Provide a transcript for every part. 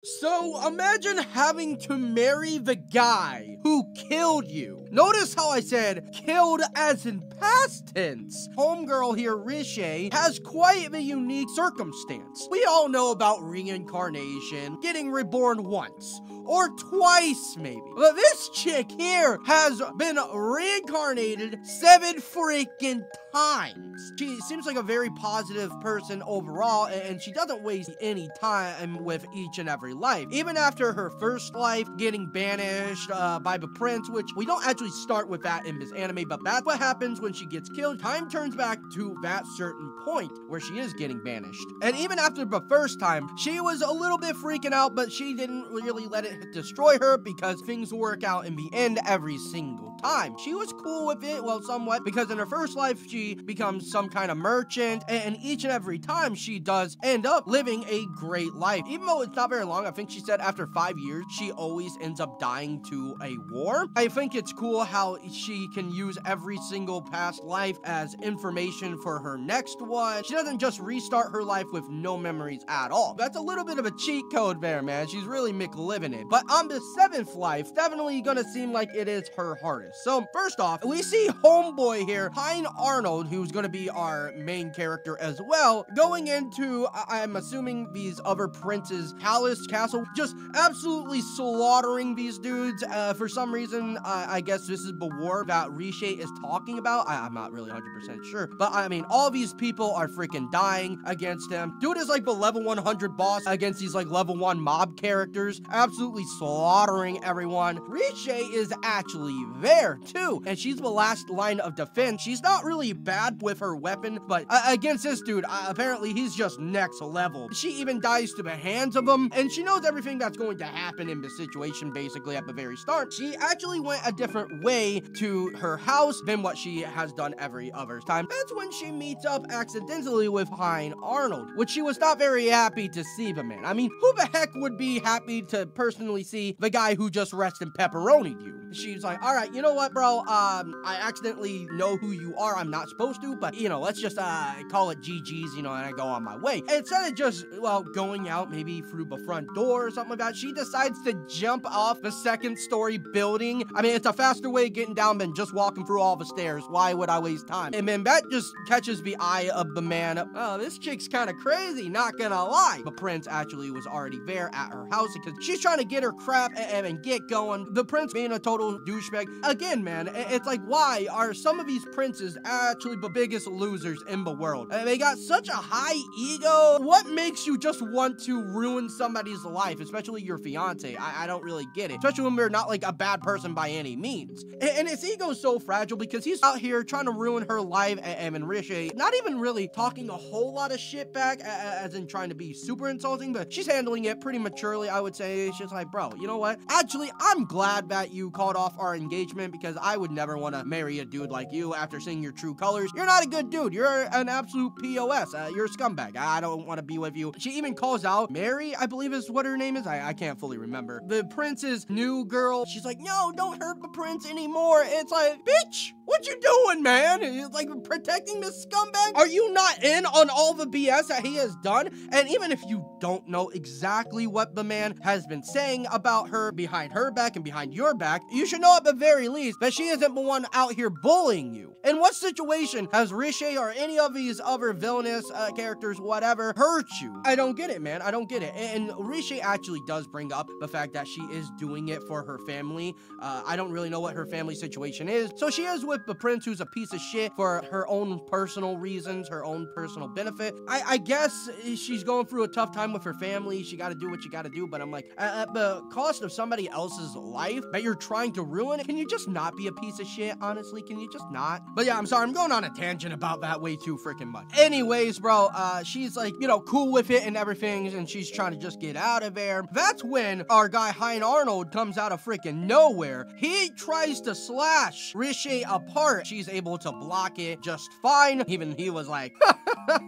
So imagine having to marry the guy who killed you. Notice how I said killed as in past tense. Homegirl here, Reijou, has quite a unique circumstance. We all know about reincarnation, getting reborn once or twice maybe. But this chick here has been reincarnated 7 freaking times. She seems like a very positive person overall, and she doesn't waste any time with each and every life. Even after her first life, getting banished by the prince, which we don't actually start with that in this anime, but that's what happens when she gets killed. Time turns back to that certain point where she is getting banished. And even after the first time, she was a little bit freaking out, but she didn't really let it destroy her because things work out in the end every single time. She was cool with it, well, somewhat, because in her first life, she becomes some kind of merchant, and each and every time she does end up living a great life. Even though it's not very long, I think she said after 5 years, she always ends up dying to a war. I think it's cool how she can use every single past life as information for her next one. She doesn't just restart her life with no memories at all. That's a little bit of a cheat code there, man. She's really McLiving it. But on the 7th life, definitely gonna seem like it is her hardest. So first off, we see homeboy here, Hein Arnold, who's gonna be our main character as well, going into, I'm assuming, these other princes' palace, castle, just absolutely slaughtering these dudes. For some reason, I guess this is the war that Reijou is talking about. I'm not really 100% sure, but I mean, all these people are freaking dying against him. Dude is like the level 100 boss against these like level 1 mob characters, absolutely slaughtering everyone. Reijou is actually there too, and she's the last line of defense. She's not really bad with her weapon, but against this dude, apparently he's just next level. She even dies to the hands of him, and she knows everything that's going to happen in the situation basically at the very start. She actually went a different way to her house than what she has done every other time. That's when she meets up accidentally with Hein Arnold, which she was not very happy to see the man. I mean, who the heck would be happy to personally see the guy who just rested pepperonied you? She's like, all right, you know what, bro? I accidentally know who you are. I'm not supposed to, but, you know, let's just, call it GG's, you know, and I go on my way. And instead of just, well, going out maybe through the front door or something like that, she decides to jump off the 2nd story building. I mean, it's a faster way of getting down than just walking through all the stairs. Why would I waste time? And then that just catches the eye of the man. Oh, this chick's kind of crazy, not gonna lie. The prince actually was already there at her house because she's trying to get her crap and get going. The prince being a total douchebag. Again, man, it's like, why are some of these princes actually the biggest losers in the world? They got such a high ego. What makes you just want to ruin somebody's life, especially your fiance? I don't really get it, especially when they're not like a bad person by any means. And his ego's so fragile because he's out here trying to ruin her life, and Reijou not even really talking a whole lot of shit back, as in trying to be super insulting, but she's handling it pretty maturely, I would say. She's like, bro, you know what? Actually, I'm glad that you called off our engagement because I would never want to marry a dude like you after seeing your true colors. You're not a good dude. You're an absolute POS. You're a scumbag. I don't want to be with you. She even calls out Mary, I believe is what her name is. I can't fully remember. The prince's new girl. She's like, no, don't hurt the prince anymore. It's like, bitch, what you doing, man? It's like protecting this scumbag? Are you not in on all the BS that he has done? And even if you don't know exactly what the man has been saying about her behind her back and behind your back, you should know at the very least that she isn't the one out here bullying you. In what situation has Reijou or any of these other villainous characters, whatever, hurt you? I don't get it, man. I don't get it. And Reijou actually does bring up the fact that she is doing it for her family. I don't really know what her family situation is. So she is with the prince, who's a piece of shit, for her own personal reasons, her own personal benefit. I guess she's going through a tough time with her family. She got to do what you got to do. But I'm like, at the cost of somebody else's life that you're trying to ruin, can you just not be a piece of shit? Honestly, can you just not? But yeah, I'm sorry, I'm going on a tangent about that way too freaking much. Anyways, bro, she's like, you know, cool with it and everything, and she's trying to just get out of there. That's when our guy Hein Arnold comes out of freaking nowhere. He tries to slash Reijou apart. She's able to block it just fine. Even he was like,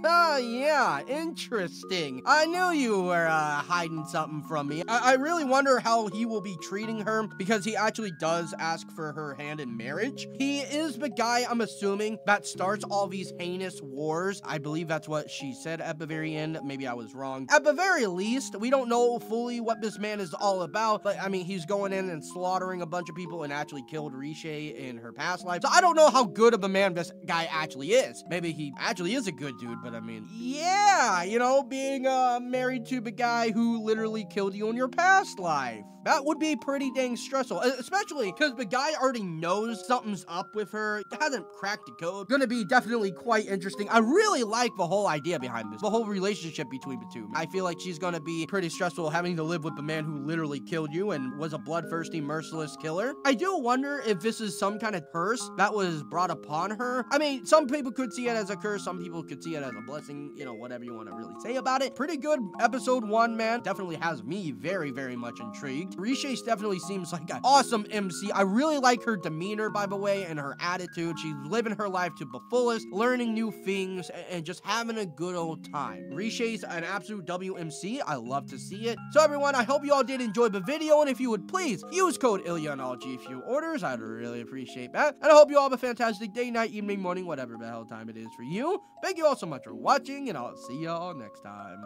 Yeah, interesting. I knew you were hiding something from me. I really wonder how he will be treating her, because he actually does ask for her hand in marriage. He is the guy, I'm assuming, that starts all these heinous wars. I believe that's what she said at the very end. Maybe I was wrong. At the very least, we don't know fully what this man is all about, but I mean, he's going in and slaughtering a bunch of people and actually killed Reijou in her past life. So I don't know how good of a man this guy actually is. Maybe he actually is a good dude, but I mean, yeah, you know, being married to the guy who literally killed you in your past life. That would be pretty dang stressful, especially because the guy already knows something's up with her, hasn't cracked the code. Gonna be definitely quite interesting. I really like the whole idea behind this, the whole relationship between the two. I feel like she's gonna be pretty stressful having to live with the man who literally killed you and was a bloodthirsty, merciless killer. I do wonder if this is some kind of curse that was brought upon her. I mean, some people could see it as a curse, some people could see it as a blessing, you know, whatever you want to really say about it. Pretty good episode 1, man. Definitely has me very, very much intrigued. Reijou definitely seems like an awesome MC. I really like her demeanor, by the way, and her attitude. She's living her life to the fullest, learning new things, and just having a good old time. Reijou's an absolute WMC. I love to see it. So everyone, I hope you all did enjoy the video, and if you would please use code ILYA on all G Fuel orders, I'd really appreciate that. And I hope you all have a fantastic day, night, evening, morning, whatever the hell time it is for you. Thank you all so much for watching, and I'll see y'all next time.